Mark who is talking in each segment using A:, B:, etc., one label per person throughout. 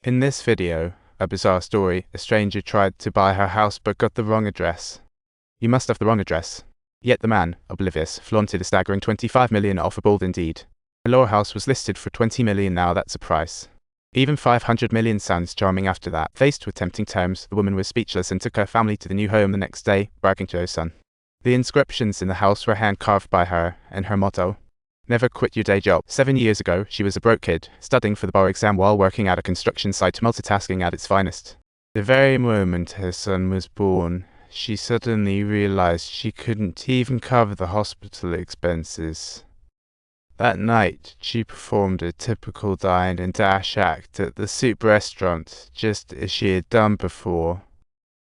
A: In this video, a bizarre story, a stranger tried to buy her house but got the wrong address. You must have the wrong address. Yet the man, oblivious, flaunted a staggering 25 million offer bold indeed. Her lower house was listed for 20 million now, that's a price. Even 500 million sounds charming after that. Faced with tempting terms, the woman was speechless and took her family to the new home the next day, bragging to her son. The inscriptions in the house were hand-carved by her, and her motto: never quit your day job. 7 years ago, she was a broke kid, studying for the bar exam while working at a construction site, multitasking at its finest. The very moment her son was born, she suddenly realized she couldn't even cover the hospital expenses. That night, she performed a typical dine and dash act at the soup restaurant, just as she had done before.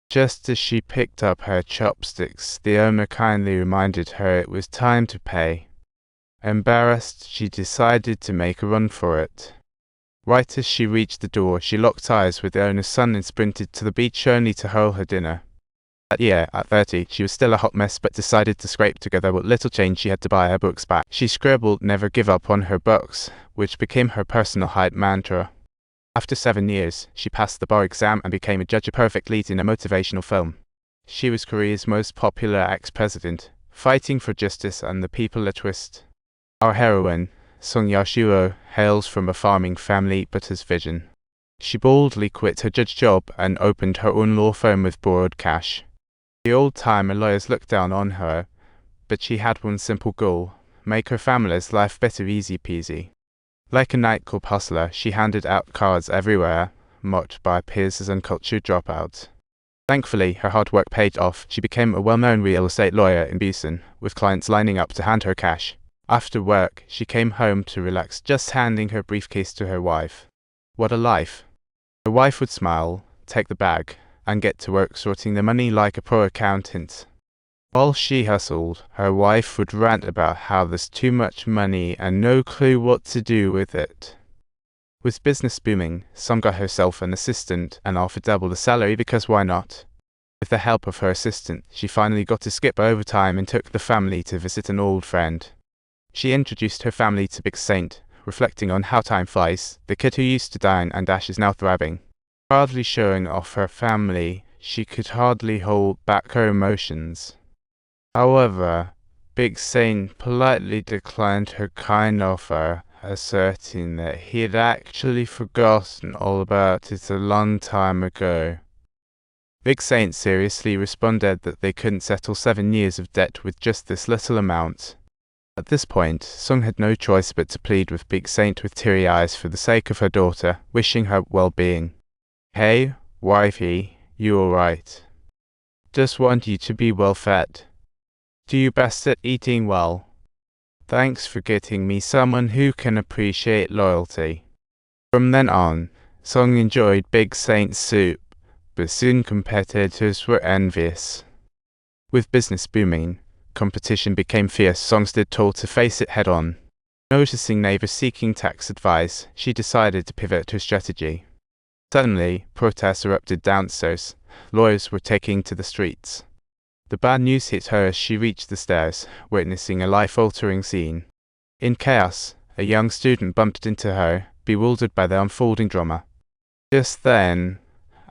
A: Just as she picked up her chopsticks, the owner kindly reminded her it was time to pay. Embarrassed, she decided to make a run for it. Right as she reached the door, she locked eyes with the owner's son and sprinted to the beach only to hurl her dinner. That year, at 30, she was still a hot mess but decided to scrape together what little change she had to buy her books back. She scribbled "never give up" on her books, which became her personal hype mantra. After 7 years, she passed the bar exam and became a judge, a perfect lead in a motivational film. She was Korea's most popular ex-president, fighting for justice and the people a twist. Our heroine, Youshuo, hails from a farming family but has vision. She boldly quit her judge job and opened her own law firm with borrowed cash. The old-timer lawyers looked down on her, but she had one simple goal: make her family's life better, easy peasy. Like a nightclub hustler, she handed out cards everywhere, mocked by peers as uncultured dropouts. Thankfully, her hard work paid off. She became a well-known real estate lawyer in Busan, with clients lining up to hand her cash. After work, she came home to relax, just handing her briefcase to her wife. What a life! Her wife would smile, take the bag, and get to work sorting the money like a pro accountant. While she hustled, her wife would rant about how there's too much money and no clue what to do with it. With business booming, Song got herself an assistant and offered double the salary because why not? With the help of her assistant, she finally got to skip overtime and took the family to visit an old friend. She introduced her family to Big Saint, reflecting on how time flies. The kid who used to dine and dash is now thriving. Proudly showing off her family, she could hardly hold back her emotions. However, Big Saint politely declined her kind offer, asserting that he had actually forgotten all about it a long time ago. Big Saint seriously responded that they couldn't settle 7 years of debt with just this little amount. At this point, Song had no choice but to plead with Big Saint with teary eyes for the sake of her daughter, wishing her well-being. Hey, wifey, you alright? Just want you to be well-fed. Do your best at eating well. Thanks for getting me someone who can appreciate loyalty. From then on, Song enjoyed Big Saint's soup, but soon competitors were envious. With business booming, competition became fierce. Song stood tall to face it head-on. Noticing neighbors seeking tax advice, she decided to pivot her strategy. Suddenly, protests erupted downstairs. Lawyers were taking to the streets. The bad news hit her as she reached the stairs, witnessing a life-altering scene. In chaos, a young student bumped into her, bewildered by the unfolding drama. Just then,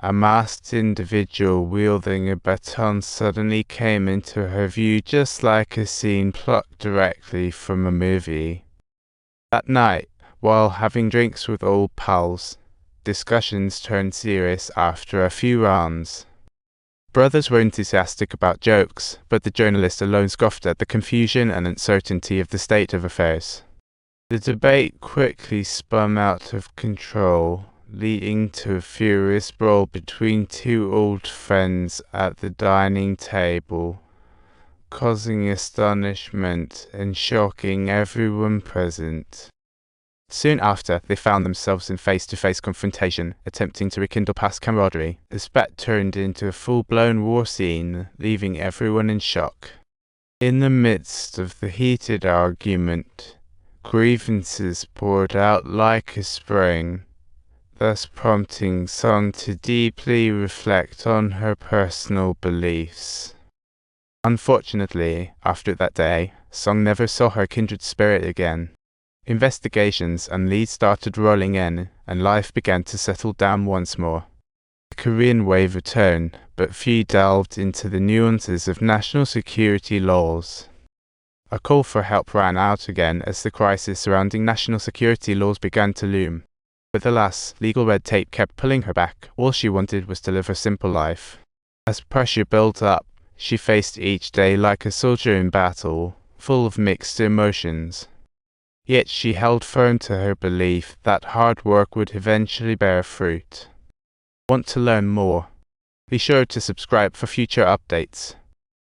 A: a masked individual wielding a baton suddenly came into her view, just like a scene plucked directly from a movie. That night, while having drinks with old pals, discussions turned serious after a few rounds. Brothers were enthusiastic about jokes, but the journalist alone scoffed at the confusion and uncertainty of the state of affairs. The debate quickly spun out of control, leading to a furious brawl between two old friends at the dining table, causing astonishment and shocking everyone present. Soon after, they found themselves in face-to-face confrontation, attempting to rekindle past camaraderie. The spat turned into a full-blown war scene, leaving everyone in shock. In the midst of the heated argument, grievances poured out like a spring, thus prompting Song to deeply reflect on her personal beliefs. Unfortunately, after that day, Song never saw her kindred spirit again. Investigations and leads started rolling in, and life began to settle down once more. The Korean wave returned, but few delved into the nuances of national security laws. A call for help rang out again as the crisis surrounding national security laws began to loom. But alas, legal red tape kept pulling her back. All she wanted was to live a simple life. As pressure built up, she faced each day like a soldier in battle, full of mixed emotions. Yet she held firm to her belief that hard work would eventually bear fruit. Want to learn more? Be sure to subscribe for future updates.